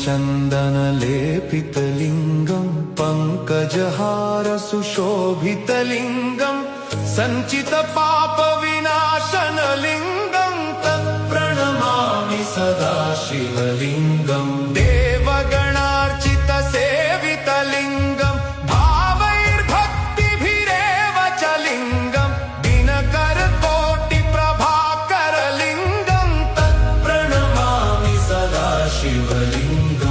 चन्दनलेपितलिङ्गं पङ्कजहारसुशोभितलिङ्गं सञ्चितपापविनाशनलिङ्गं तत्प्रणमामि सदा शिवलिङ्गं देवगणार्चितसेवितलिङ्गं भावैर्भक्तिभिरेव च लिङ्गं दिनकरकोटिप्रभाकरलिङ्गं तत्प्रणमामि सदा शिवलिङ्गम्